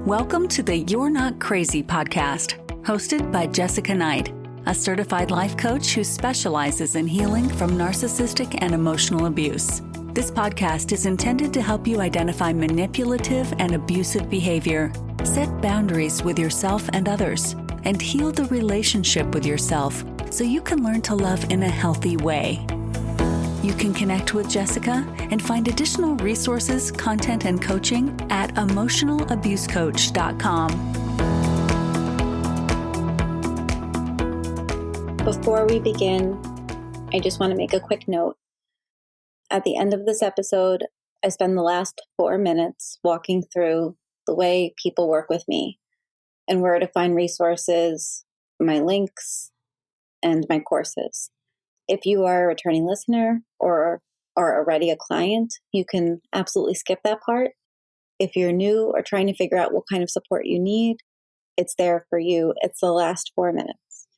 Welcome to the You're Not Crazy podcast, hosted by Jessica Knight, a certified life coach who specializes in healing from narcissistic and emotional abuse. This podcast is intended to help you identify manipulative and abusive behavior, set boundaries with yourself and others, and heal the relationship with yourself so you can learn to love in a healthy way. You can connect with Jessica and find additional resources, content, and coaching at emotionalabusecoach.com. Before we begin, I just want to make a quick note. At the end of this episode, I spend the last 4 minutes walking through the way people work with me and where to find resources, my links, and my courses. If you are a returning listener or are already a client, you can absolutely skip that part. If you're new or trying to figure out what kind of support you need, it's there for you. It's the last 4 minutes.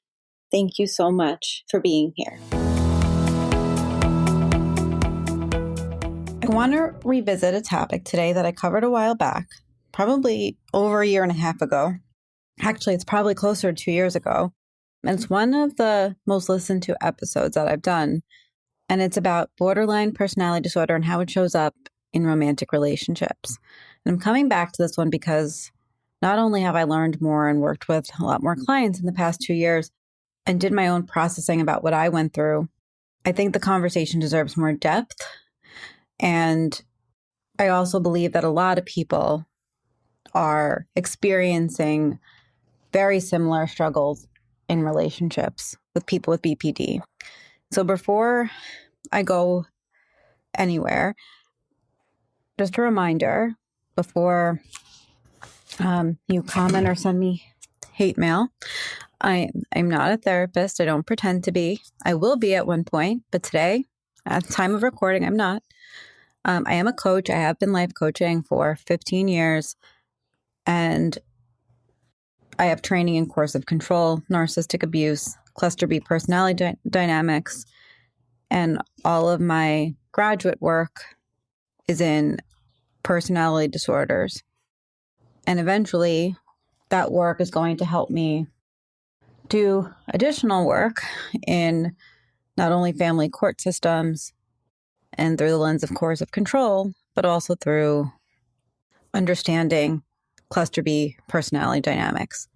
Thank you so much for being here. I want to revisit a topic today that I covered a while back, probably over a year and a half ago. Actually, it's probably closer to 2 years ago. And it's one of the most listened to episodes that I've done. And it's about borderline personality disorder and how it shows up in romantic relationships. And I'm coming back to this one because not only have I learned more and worked with a lot more clients in the past 2 years and did my own processing about what I went through, I think the conversation deserves more depth. And I also believe that a lot of people are experiencing very similar struggles in relationships with people with BPD. So before I go anywhere, just a reminder, before you comment or send me hate mail, I'm not a therapist. I don't pretend to be. I will be at one point, but today, at the time of recording, I'm not. I am a coach. I have been life coaching for 15 years, and I have training in coercive control, narcissistic abuse, cluster B personality dynamics, and all of my graduate work is in personality disorders. And eventually, that work is going to help me do additional work in not only family court systems and through the lens of coercive control, but also through understanding cluster B personality dynamics.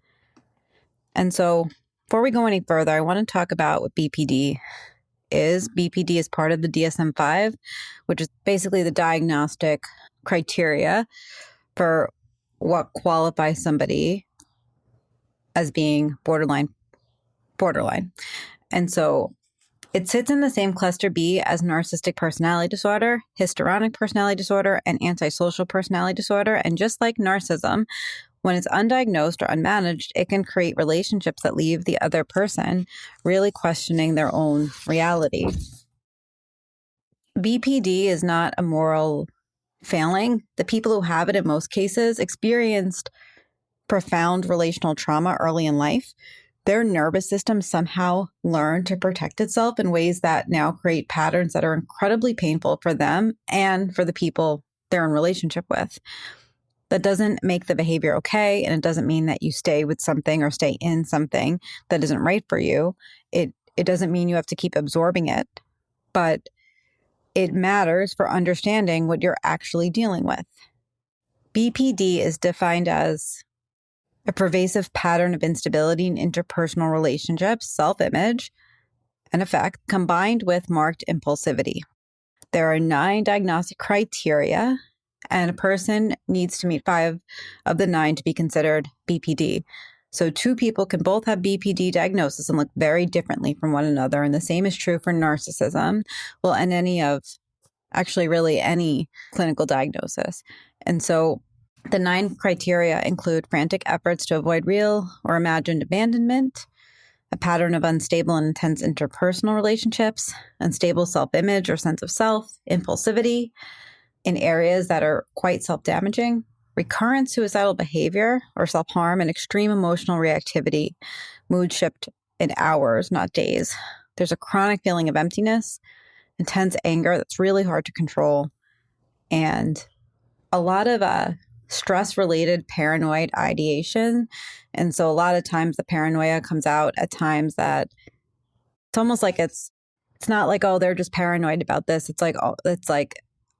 And so before we go any further, I want to talk about what BPD is. BPD is part of the DSM-5, which is basically the diagnostic criteria for what qualifies somebody as being borderline. And so it sits in the same cluster B as narcissistic personality disorder, histrionic personality disorder, and antisocial personality disorder. And just like narcissism, when it's undiagnosed or unmanaged, it can create relationships that leave the other person really questioning their own reality. BPD is not a moral failing. The people who have it in most cases experienced profound relational trauma early in life. Their nervous system somehow learned to protect itself in ways that now create patterns that are incredibly painful for them and for the people they're in relationship with. That doesn't make the behavior okay, and it doesn't mean that you stay with something or stay in something that isn't right for you. It doesn't mean you have to keep absorbing it, but it matters for understanding what you're actually dealing with. BPD is defined as a pervasive pattern of instability in interpersonal relationships, self-image, and affect, combined with marked impulsivity. There are 9 diagnostic criteria, and a person needs to meet 5 of the 9 to be considered BPD. So 2 people can both have BPD diagnosis and look very differently from one another. And the same is true for narcissism, and any clinical diagnosis. And so the 9 criteria include frantic efforts to avoid real or imagined abandonment, a pattern of unstable and intense interpersonal relationships, unstable self-image or sense of self, impulsivity in areas that are quite self-damaging, recurrent suicidal behavior or self-harm, and extreme emotional reactivity, mood shift in hours, not days. There's a chronic feeling of emptiness, intense anger that's really hard to control, and a lot of stress-related paranoid ideation. And so a lot of times the paranoia comes out at times that it's almost like it's not like, oh, they're just paranoid about this. It's like,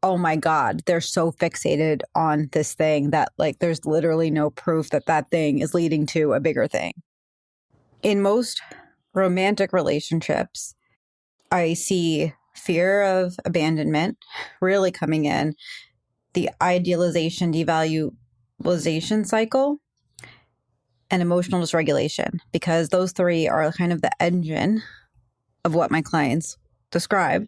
oh my God, they're so fixated on this thing that like there's literally no proof that that thing is leading to a bigger thing. In most romantic relationships, I see fear of abandonment really coming in, the idealization-devaluation cycle, and emotional dysregulation, because those three are kind of the engine of what my clients describe.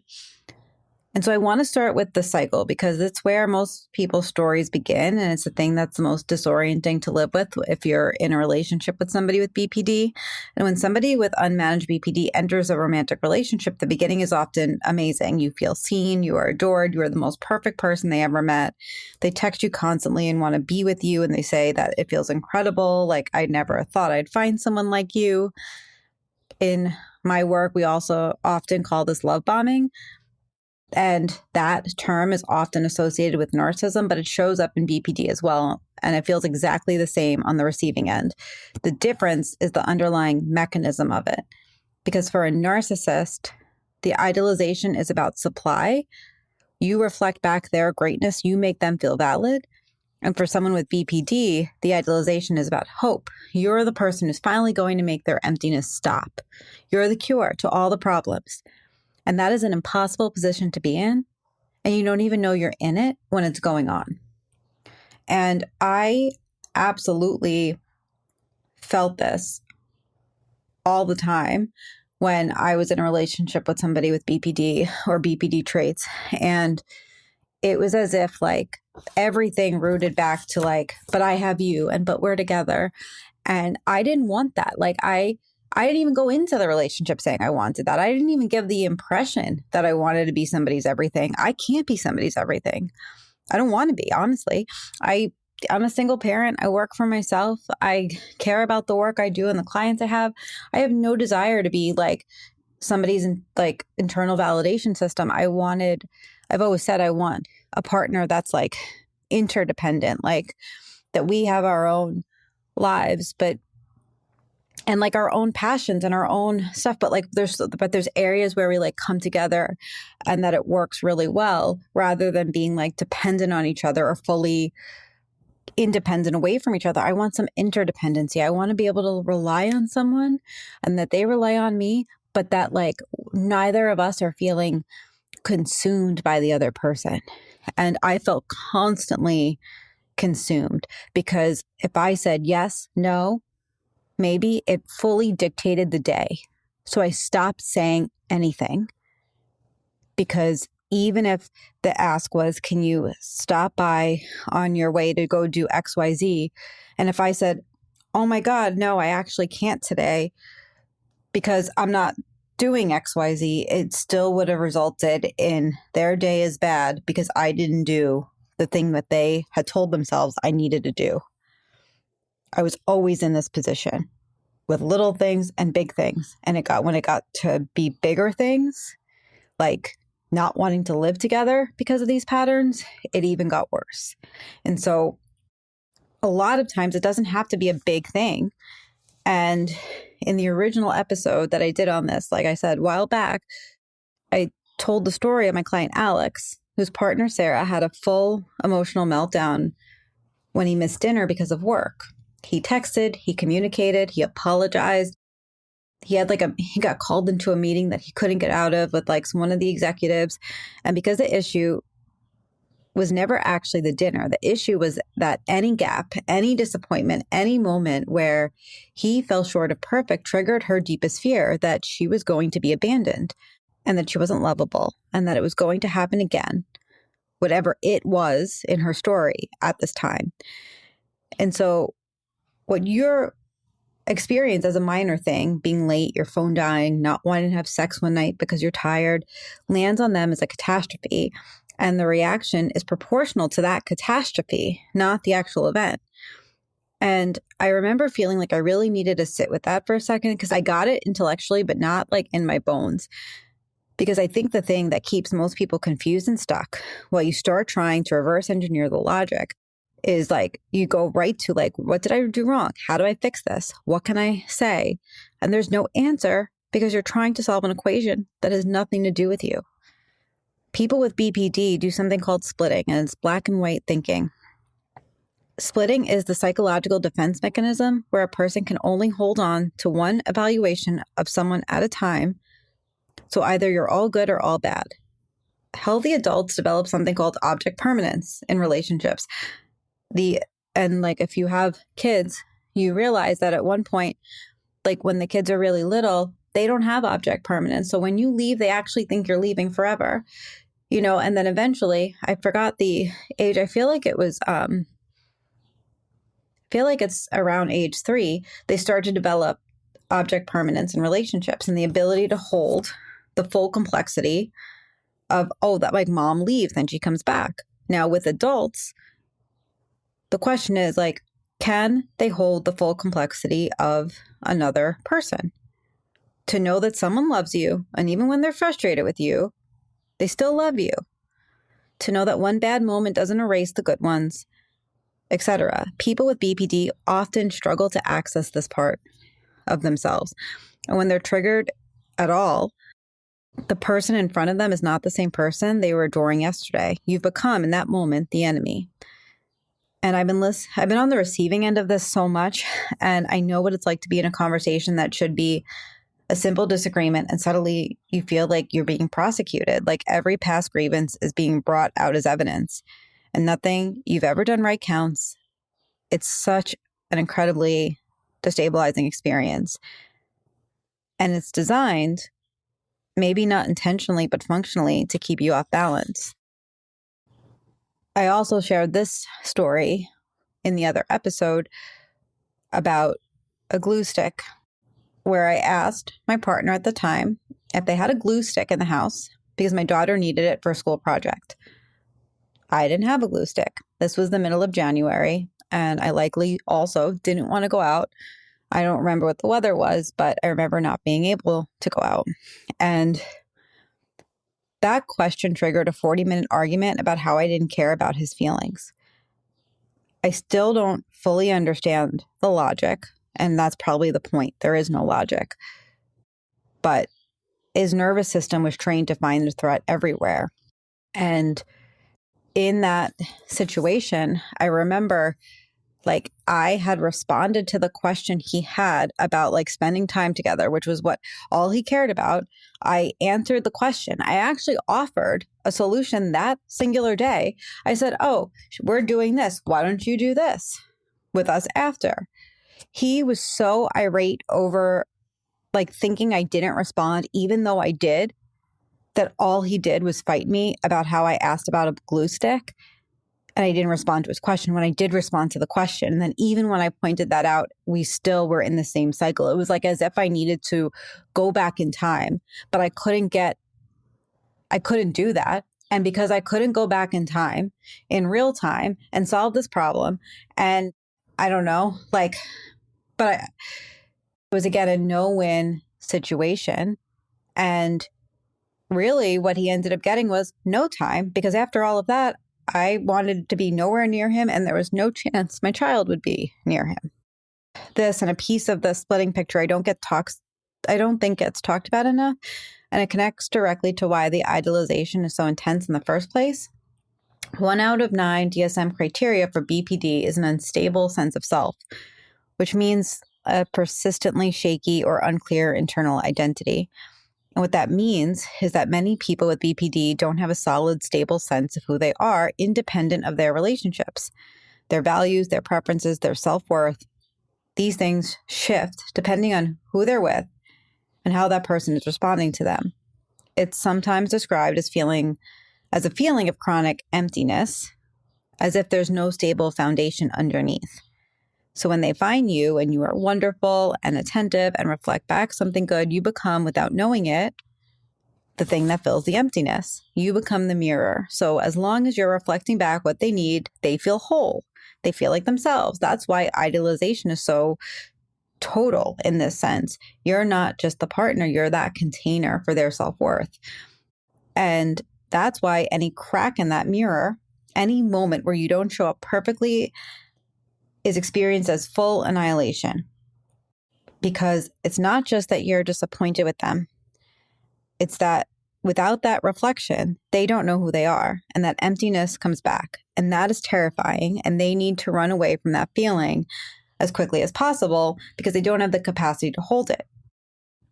And so I want to start with the cycle because it's where most people's stories begin. And it's the thing that's the most disorienting to live with if you're in a relationship with somebody with BPD. And when somebody with unmanaged BPD enters a romantic relationship, the beginning is often amazing. You feel seen, you are adored, you are the most perfect person they ever met. They text you constantly and want to be with you. And they say that it feels incredible. Like, I never thought I'd find someone like you. In my work, we also often call this love bombing. And that term is often associated with narcissism, but it shows up in BPD as well. And it feels exactly the same on the receiving end. The difference is the underlying mechanism of it. Because for a narcissist, the idealization is about supply. You reflect back their greatness. You make them feel valid. And for someone with BPD, the idealization is about hope. You're the person who's finally going to make their emptiness stop. You're the cure to all the problems. And that is an impossible position to be in. And you don't even know you're in it when it's going on. And I absolutely felt this all the time when I was in a relationship with somebody with BPD or BPD traits. And it was as if like everything rooted back to like, but I have you and but we're together. And I didn't want that. Like I didn't even go into the relationship saying I wanted that. I didn't even give the impression that I wanted to be somebody's everything. I can't be somebody's everything. I don't want to be, honestly. I'm a single parent. I work for myself. I care about the work I do and the clients I have. I have no desire to be like somebody's like internal validation system. I've always said I want a partner that's like interdependent, like that we have our own lives, and like our own passions and our own stuff, but there's areas where we like come together and that it works really well rather than being like dependent on each other or fully independent away from each other. I want some interdependency. I want to be able to rely on someone and that they rely on me, but that like neither of us are feeling consumed by the other person. And I felt constantly consumed because if I said yes, no, maybe, it fully dictated the day. So I stopped saying anything because even if the ask was, can you stop by on your way to go do XYZ? And if I said, oh my God, no, I actually can't today because I'm not doing XYZ, it still would have resulted in their day is bad because I didn't do the thing that they had told themselves I needed to do. I was always in this position with little things and big things. And when it got to be bigger things, like not wanting to live together because of these patterns, it even got worse. And so a lot of times it doesn't have to be a big thing. And in the original episode that I did on this, like I said, a while back, I told the story of my client, Alex, whose partner, Sarah, had a full emotional meltdown when he missed dinner because of work. He texted, he communicated, he apologized. He got called into a meeting that he couldn't get out of with like one of the executives. And because the issue was never actually the dinner, the issue was that any gap, any disappointment, any moment where he fell short of perfect triggered her deepest fear that she was going to be abandoned and that she wasn't lovable and that it was going to happen again, whatever it was in her story at this time. And so what your experience as a minor thing, being late, your phone dying, not wanting to have sex one night because you're tired, lands on them as a catastrophe. And the reaction is proportional to that catastrophe, not the actual event. And I remember feeling like I really needed to sit with that for a second because I got it intellectually, but not like in my bones. Because I think the thing that keeps most people confused and stuck while you start trying to reverse engineer the logic is like, you go right to like, what did I do wrong? How do I fix this? What can I say? And there's no answer because you're trying to solve an equation that has nothing to do with you. People with BPD do something called splitting, and it's black and white thinking. Splitting is the psychological defense mechanism where a person can only hold on to one evaluation of someone at a time. So either you're all good or all bad. Healthy adults develop something called object permanence in relationships. And like if you have kids, you realize that at one point, like when the kids are really little, they don't have object permanence. So when you leave, they actually think you're leaving forever, and then eventually, I forgot the age. I feel like it's around age 3, they start to develop object permanence in relationships and the ability to hold the full complexity of, that like mom leaves, then she comes back. Now with adults, the question is like, can they hold the full complexity of another person? To know that someone loves you, and even when they're frustrated with you, they still love you. To know that one bad moment doesn't erase the good ones, etc. People with BPD often struggle to access this part of themselves. And when they're triggered at all, the person in front of them is not the same person they were adoring yesterday. You've become, in that moment, the enemy. And I've been on the receiving end of this so much, and I know what it's like to be in a conversation that should be a simple disagreement, and suddenly you feel like you're being prosecuted, like every past grievance is being brought out as evidence, and nothing you've ever done right counts. It's such an incredibly destabilizing experience. And it's designed, maybe not intentionally, but functionally, to keep you off balance. I also shared this story in the other episode about a glue stick, where I asked my partner at the time if they had a glue stick in the house because my daughter needed it for a school project. I didn't have a glue stick. This was the middle of January, and I likely also didn't want to go out. I don't remember what the weather was, but I remember not being able to go out. And that question triggered a 40-minute argument about how I didn't care about his feelings. I still don't fully understand the logic, and that's probably the point. There is no logic. But his nervous system was trained to find the threat everywhere. And in that situation, I remember like I had responded to the question he had about like spending time together, which was what all he cared about. I answered the question. I actually offered a solution that singular day. I said, we're doing this. Why don't you do this with us after? He was so irate over like thinking I didn't respond, even though I did, that all he did was fight me about how I asked about a glue stick. And I didn't respond to his question when I did respond to the question. And then even when I pointed that out, we still were in the same cycle. It was like as if I needed to go back in time, but I couldn't do that. And because I couldn't go back in time, in real time, and solve this problem, and I don't know, it was again a no-win situation. And really what he ended up getting was no time, because after all of that, I wanted to be nowhere near him, and there was no chance my child would be near him. This and a piece of the splitting picture I don't think gets talked about enough, and it connects directly to why the idealization is so intense in the first place. 1 out of 9 DSM criteria for BPD is an unstable sense of self, which means a persistently shaky or unclear internal identity. And what that means is that many people with BPD don't have a solid, stable sense of who they are, independent of their relationships. Their values, their preferences, their self-worth, these things shift depending on who they're with and how that person is responding to them. It's sometimes described as a feeling of chronic emptiness, as if there's no stable foundation underneath. So when they find you and you are wonderful and attentive and reflect back something good, you become, without knowing it, the thing that fills the emptiness. You become the mirror. So as long as you're reflecting back what they need, they feel whole. They feel like themselves. That's why idealization is so total in this sense. You're not just the partner, you're that container for their self-worth. And that's why any crack in that mirror Any moment where you don't show up perfectly is experienced as full annihilation, because it's not just that you're disappointed with them. It's that without that reflection, they don't know who they are, and that emptiness comes back. And that is terrifying, and they need to run away from that feeling as quickly as possible because they don't have the capacity to hold it.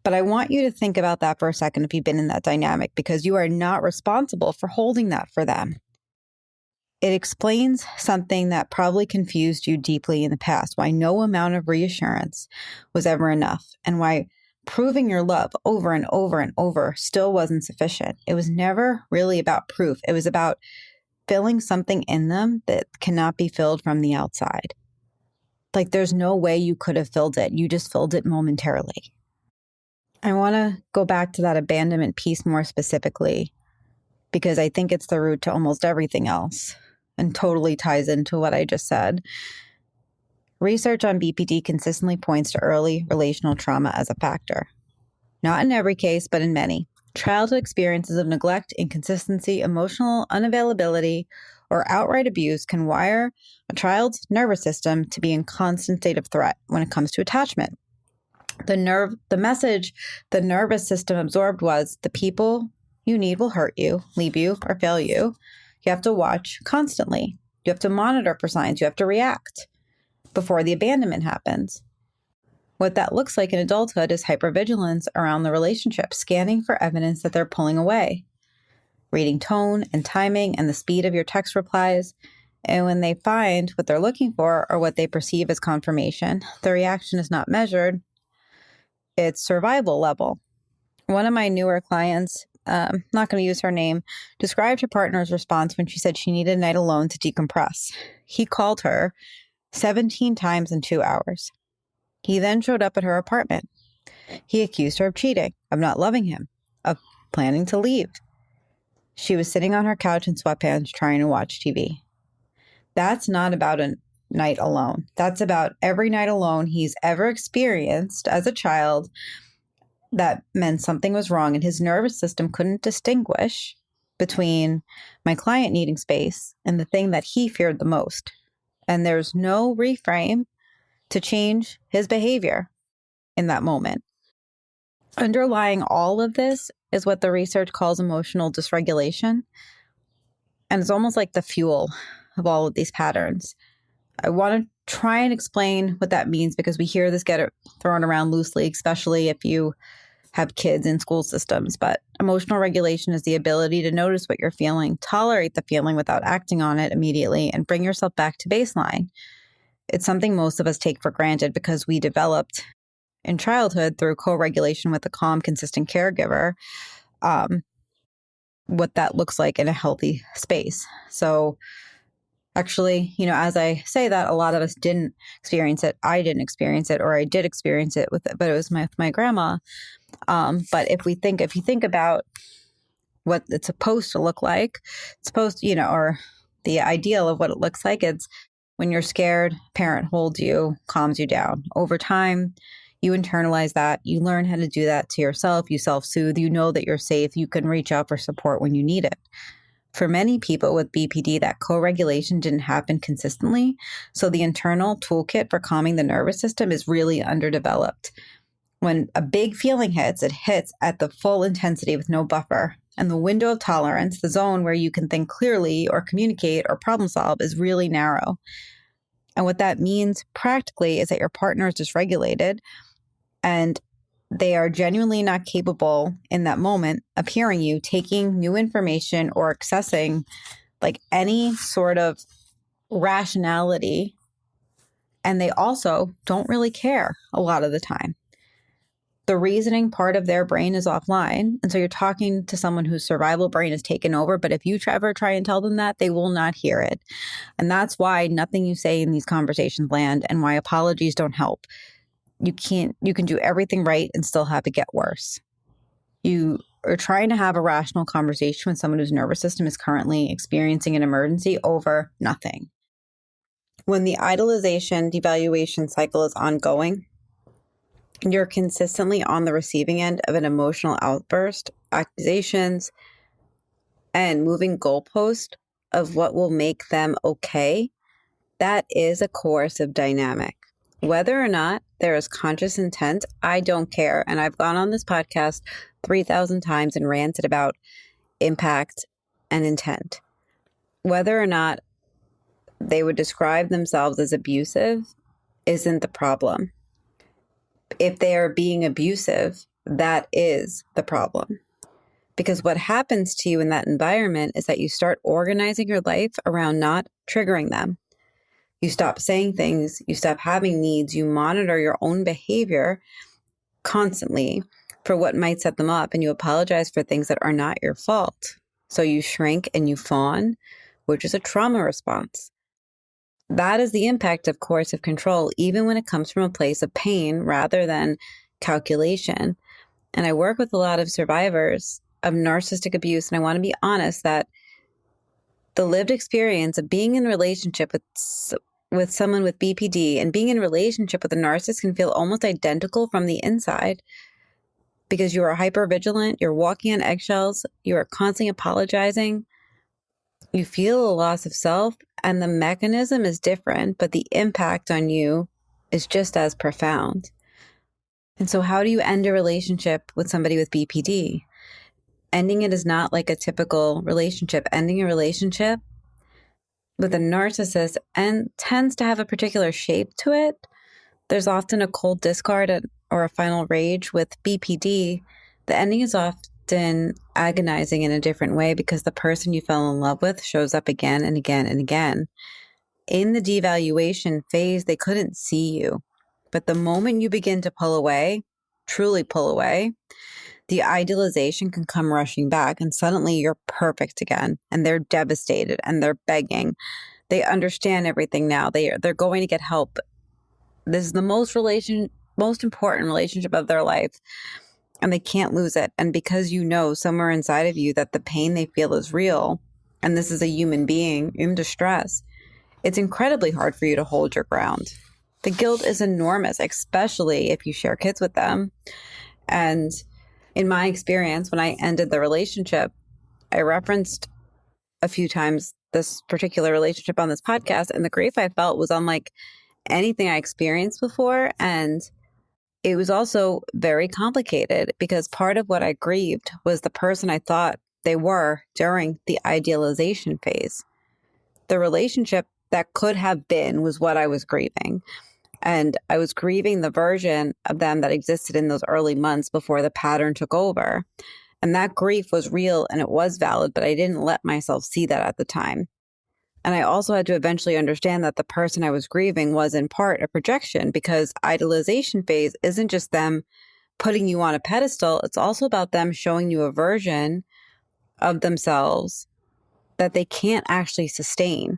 But I want you to think about that for a second if you've been in that dynamic, because you are not responsible for holding that for them. It explains something that probably confused you deeply in the past, why no amount of reassurance was ever enough, and why proving your love over and over and over still wasn't sufficient. It was never really about proof. It was about filling something in them that cannot be filled from the outside. Like there's no way you could have filled it. You just filled it momentarily. I want to go back to that abandonment piece more specifically, because I think it's the root to almost everything else and totally ties into what I just said. Research on BPD consistently points to early relational trauma as a factor. Not in every case, but in many. Childhood experiences of neglect, inconsistency, emotional unavailability, or outright abuse can wire a child's nervous system to be in constant state of threat when it comes to attachment. The message the nervous system absorbed was the people you need will hurt you, leave you, or fail you. You have to watch constantly. You have to monitor for signs. You have to react before the abandonment happens. What that looks like in adulthood is hypervigilance around the relationship, scanning for evidence that they're pulling away, reading tone and timing and the speed of your text replies. And when they find what they're looking for or what they perceive as confirmation, the reaction is not measured. It's survival level. One of my newer clients, not going to use her name, described her partner's response when she said she needed a night alone to decompress. He called her 17 times in 2 hours. He then showed up at her apartment. He accused her of cheating, of not loving him, of planning to leave. She was sitting on her couch in sweatpants trying to watch TV. That's not about a night alone. That's about every night alone he's ever experienced as a child that meant something was wrong, and his nervous system couldn't distinguish between my client needing space and the thing that he feared the most. And there's no reframe to change his behavior in that moment. Underlying all of this is what the research calls emotional dysregulation. And it's almost like the fuel of all of these patterns. I want to try and explain what that means, because we hear this get thrown around loosely, especially if you have kids in school systems. But emotional regulation is the ability to notice what you're feeling, tolerate the feeling without acting on it immediately, and bring yourself back to baseline. It's something most of us take for granted because we developed in childhood through co-regulation with a calm, consistent caregiver, what that looks like in a healthy space. So actually, as I say that, a lot of us didn't experience it. I didn't experience it, or I did experience it but it was my grandma. But if you think about what it's supposed to look like, it's supposed to, or the ideal of what it looks like, it's when you're scared, parent holds you, calms you down. Over time, you internalize that. You learn how to do that to yourself. You self-soothe. You know that you're safe. You can reach out for support when you need it. For many people with BPD, that co-regulation didn't happen consistently. So the internal toolkit for calming the nervous system is really underdeveloped. When a big feeling hits, it hits at the full intensity with no buffer. And the window of tolerance, the zone where you can think clearly or communicate or problem solve, is really narrow. And what that means practically is that your partner is dysregulated and they are genuinely not capable in that moment of hearing you, taking new information, or accessing like any sort of rationality. And they also don't really care a lot of the time. The reasoning part of their brain is offline. And so you're talking to someone whose survival brain is taken over. But if you ever try and tell them that, they will not hear it. And that's why nothing you say in these conversations land, and why apologies don't help. You can do everything right and still have it get worse. You are trying to have a rational conversation with someone whose nervous system is currently experiencing an emergency over nothing. When the idealization-devaluation cycle is ongoing, you're consistently on the receiving end of an emotional outburst, accusations, and moving goalpost of what will make them okay, that is a coercive dynamic. Whether or not there is conscious intent, I don't care. And I've gone on this podcast 3,000 times and ranted about impact and intent. Whether or not they would describe themselves as abusive isn't the problem. If they are being abusive, that is the problem. Because what happens to you in that environment is that you start organizing your life around not triggering them. You stop saying things, you stop having needs, you monitor your own behavior constantly for what might set them up, and you apologize for things that are not your fault. So you shrink and you fawn, which is a trauma response. That is the impact of coercive control, even when it comes from a place of pain rather than calculation. And I work with a lot of survivors of narcissistic abuse, and I want to be honest that the lived experience of being in a relationship with someone with BPD and being in a relationship with a narcissist can feel almost identical from the inside, because you are hypervigilant, you're walking on eggshells, you are constantly apologizing, you feel a loss of self, and the mechanism is different, but the impact on you is just as profound. And so how do you end a relationship with somebody with BPD? Ending it is not like a typical relationship. Ending a relationship with a narcissist tends to have a particular shape to it. There's often a cold discard or a final rage. With BPD. The ending is often agonizing in a different way because the person you fell in love with shows up again and again and again. In the devaluation phase, they couldn't see you. But the moment you begin to pull away, truly pull away, the idealization can come rushing back, and suddenly you're perfect again, and they're devastated and they're begging. They understand everything now. They're going to get help. This is the most important relationship of their life, and they can't lose it. And because you know somewhere inside of you that the pain they feel is real, and this is a human being in distress, it's incredibly hard for you to hold your ground. The guilt is enormous, especially if you share kids with them. And in my experience, when I ended the relationship, I referenced a few times this particular relationship on this podcast, and the grief I felt was unlike anything I experienced before. And it was also very complicated because part of what I grieved was the person I thought they were during the idealization phase. The relationship that could have been was what I was grieving. And I was grieving the version of them that existed in those early months before the pattern took over. And that grief was real and it was valid, but I didn't let myself see that at the time. And I also had to eventually understand that the person I was grieving was in part a projection, because idealization phase isn't just them putting you on a pedestal. It's also about them showing you a version of themselves that they can't actually sustain.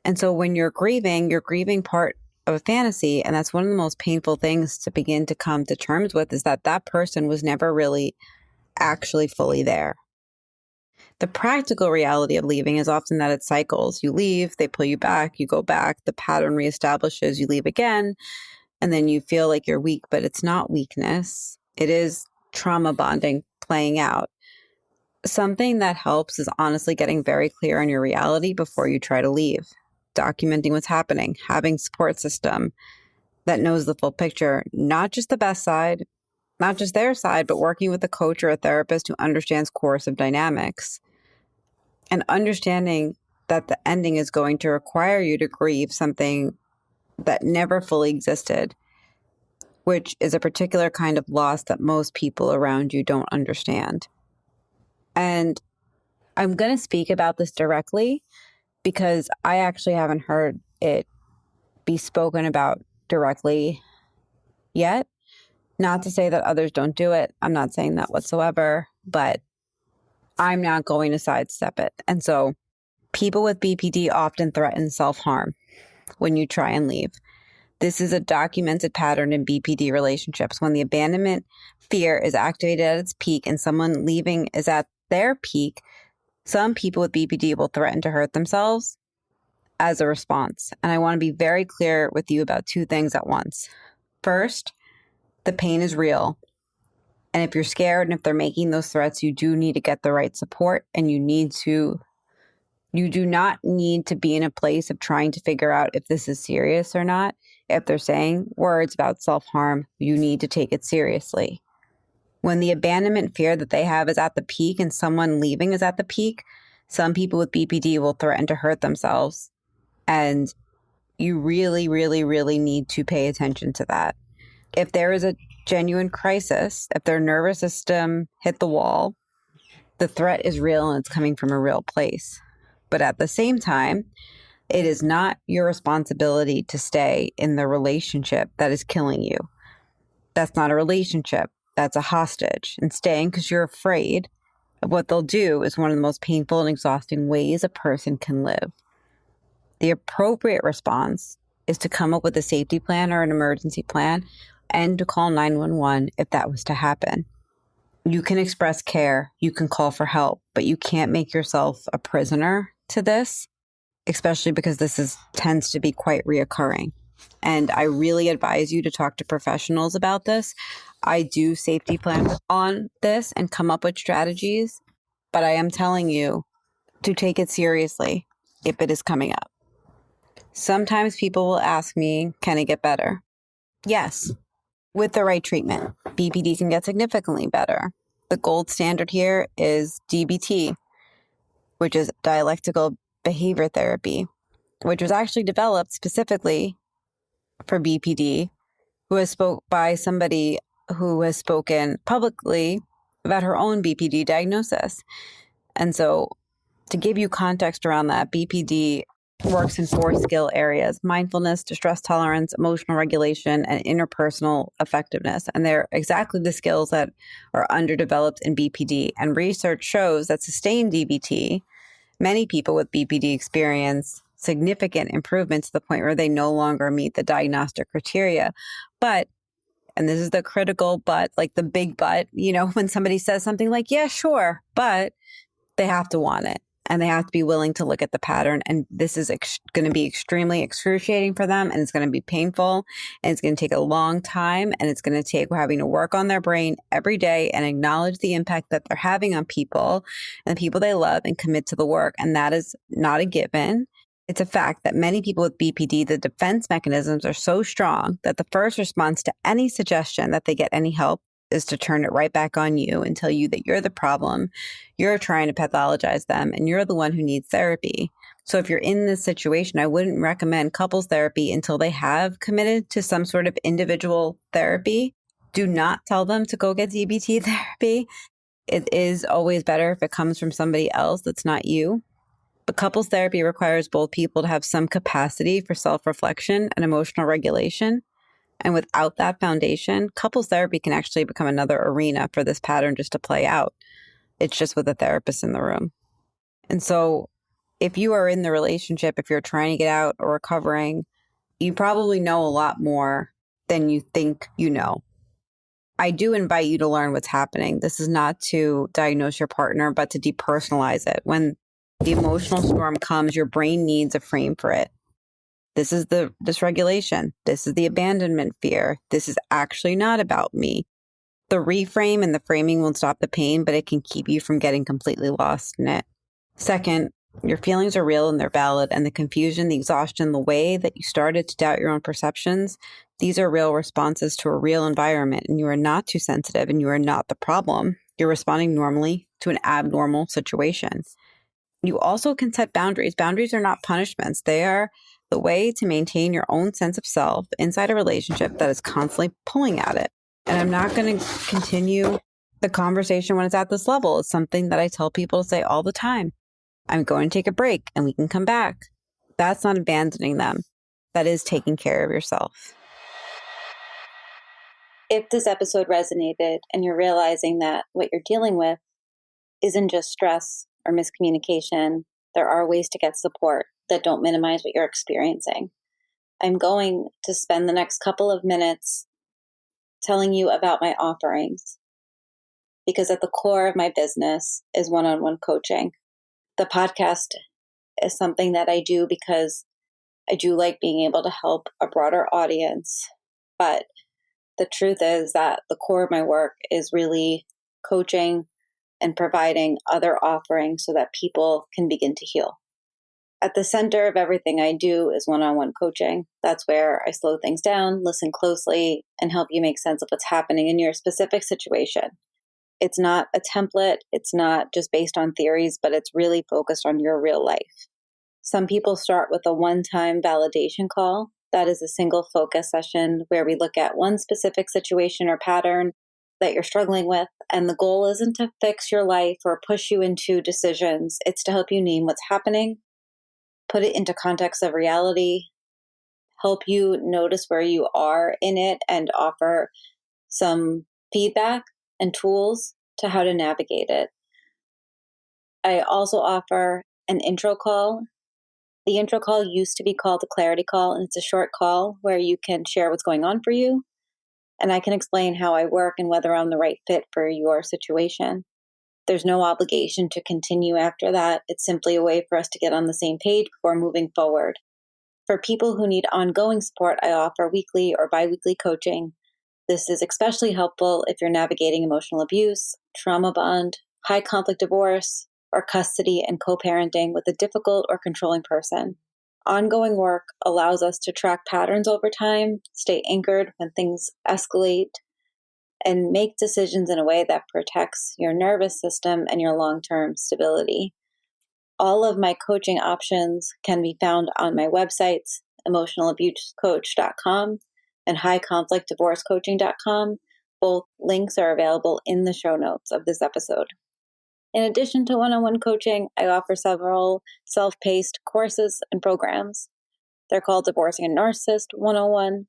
And so when you're grieving part of a fantasy. And that's one of the most painful things to begin to come to terms with, is that that person was never really actually fully there. The practical reality of leaving is often that it cycles. You leave, they pull you back, you go back, the pattern reestablishes, you leave again, and then you feel like you're weak, but it's not weakness. It is trauma bonding playing out. Something that helps is honestly getting very clear on your reality before you try to leave. Documenting what's happening, having support system that knows the full picture, not just the best side, not just their side, but working with a coach or a therapist who understands coercive dynamics, and understanding that the ending is going to require you to grieve something that never fully existed, which is a particular kind of loss that most people around you don't understand. And I'm going to speak about this directly because I actually haven't heard it be spoken about directly yet. Not to say that others don't do it. I'm not saying that whatsoever, but I'm not going to sidestep it. And so people with BPD often threaten self-harm when you try and leave. This is a documented pattern in BPD relationships. When the abandonment fear is activated at its peak and someone leaving is at their peak, some people with BPD will threaten to hurt themselves as a response. And I want to be very clear with you about two things at once. First, the pain is real. And if you're scared and if they're making those threats, you do need to get the right support and you need to You do not need to be in a place of trying to figure out if this is serious or not. If they're saying words about self-harm, you need to take it seriously. When the abandonment fear that they have is at the peak and someone leaving is at the peak, some people with BPD will threaten to hurt themselves. And you really, really, really need to pay attention to that. If there is a genuine crisis, if their nervous system hit the wall, the threat is real and it's coming from a real place. But at the same time, it is not your responsibility to stay in the relationship that is killing you. That's not a relationship. That's a hostage. And staying because you're afraid of what they'll do is one of the most painful and exhausting ways a person can live. The appropriate response is to come up with a safety plan or an emergency plan and to call 911 if that was to happen. You can express care, you can call for help, but you can't make yourself a prisoner to this, especially because this tends to be quite reoccurring. And I really advise you to talk to professionals about this. I do safety plan on this and come up with strategies, but I am telling you to take it seriously if it is coming up. Sometimes people will ask me, can it get better? Yes, with the right treatment. BPD can get significantly better. The gold standard here is DBT, which is dialectical behavior therapy, which was actually developed specifically for BPD, who has spoke by somebody who has spoken publicly about her own BPD diagnosis. And so to give you context around that, BPD works in 4 skill areas: mindfulness, distress tolerance, emotional regulation, and interpersonal effectiveness. And they're exactly the skills that are underdeveloped in BPD. And research shows that sustained DBT, many people with BPD experience significant improvement to the point where they no longer meet the diagnostic criteria. But, and this is the critical but, like the big but, when somebody says something like, yeah, sure, but they have to want it. And they have to be willing to look at the pattern. And this is going to be extremely excruciating for them. And it's going to be painful. And it's going to take a long time. And it's going to take having to work on their brain every day and acknowledge the impact that they're having on people and the people they love and commit to the work. And that is not a given. It's a fact that many people with BPD, the defense mechanisms are so strong that the first response to any suggestion that they get any help is to turn it right back on you and tell you that you're the problem, you're trying to pathologize them, and you're the one who needs therapy. So if you're in this situation, I wouldn't recommend couples therapy until they have committed to some sort of individual therapy. Do not tell them to go get DBT therapy. It is always better if it comes from somebody else that's not you. But couples therapy requires both people to have some capacity for self-reflection and emotional regulation. And without that foundation, couples therapy can actually become another arena for this pattern just to play out. It's just with a therapist in the room. And so if you are in the relationship, if you're trying to get out or recovering, you probably know a lot more than you think you know. I do invite you to learn what's happening. This is not to diagnose your partner, but to depersonalize it. When the emotional storm comes, your brain needs a frame for it. This is the dysregulation. This is the abandonment fear. This is actually not about me. The reframe and the framing won't stop the pain, but it can keep you from getting completely lost in it. Second, your feelings are real and they're valid, and the confusion, the exhaustion, the way that you started to doubt your own perceptions, these are real responses to a real environment, and you are not too sensitive and you are not the problem. You're responding normally to an abnormal situation. You also can set boundaries. Boundaries are not punishments. They are the way to maintain your own sense of self inside a relationship that is constantly pulling at it. And I'm not going to continue the conversation when it's at this level. It's something that I tell people to say all the time. I'm going to take a break and we can come back. That's not abandoning them. That is taking care of yourself. If this episode resonated and you're realizing that what you're dealing with isn't just stress or miscommunication, there are ways to get support that don't minimize what you're experiencing. I'm going to spend the next couple of minutes telling you about my offerings, because at the core of my business is one-on-one coaching. The podcast is something that I do because I do like being able to help a broader audience. But the truth is that the core of my work is really coaching and providing other offerings so that people can begin to heal. At the center of everything I do is one-on-one coaching. That's where I slow things down, listen closely, and help you make sense of what's happening in your specific situation. It's not a template. It's not just based on theories, but it's really focused on your real life. Some people start with a one-time validation call. That is a single focus session where we look at one specific situation or pattern that you're struggling with. And the goal isn't to fix your life or push you into decisions. It's to help you name what's happening, put it into context of reality, help you notice where you are in it, and offer some feedback and tools to how to navigate it. I also offer an intro call. The intro call used to be called the clarity call, and it's a short call where you can share what's going on for you, and I can explain how I work and whether I'm the right fit for your situation. There's no obligation to continue after that. It's simply a way for us to get on the same page before moving forward. For people who need ongoing support, I offer weekly or biweekly coaching. This is especially helpful if you're navigating emotional abuse, trauma bond, high conflict divorce, or custody and co-parenting with a difficult or controlling person. Ongoing work allows us to track patterns over time, stay anchored when things escalate, and make decisions in a way that protects your nervous system and your long-term stability. All of my coaching options can be found on my websites, emotionalabusecoach.com and highconflictdivorcecoaching.com. Both links are available in the show notes of this episode. In addition to one-on-one coaching, I offer several self-paced courses and programs. They're called Divorcing a Narcissist 101,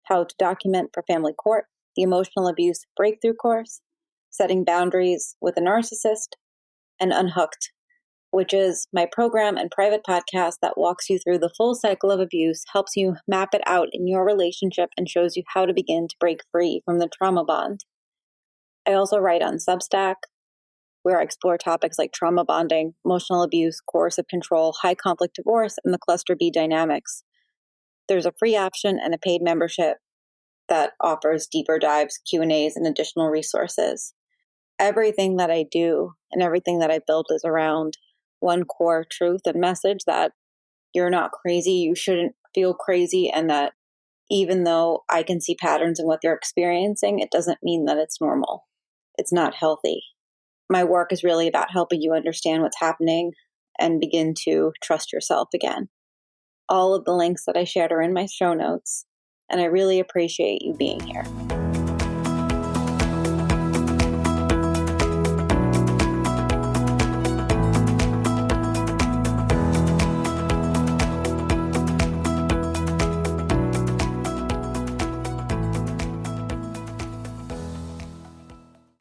How to Document for Family Court, the Emotional Abuse Breakthrough Course, Setting Boundaries with a Narcissist, and Unhooked, which is my program and private podcast that walks you through the full cycle of abuse, helps you map it out in your relationship, and shows you how to begin to break free from the trauma bond. I also write on Substack, where I explore topics like trauma bonding, emotional abuse, coercive control, high conflict divorce, and the cluster B dynamics. There's a free option and a paid membership that offers deeper dives, Q&As, and additional resources. Everything that I do and everything that I build is around one core truth and message that you're not crazy, you shouldn't feel crazy, and that even though I can see patterns in what you're experiencing, it doesn't mean that it's normal. It's not healthy. My work is really about helping you understand what's happening and begin to trust yourself again. All of the links that I shared are in my show notes, and I really appreciate you being here.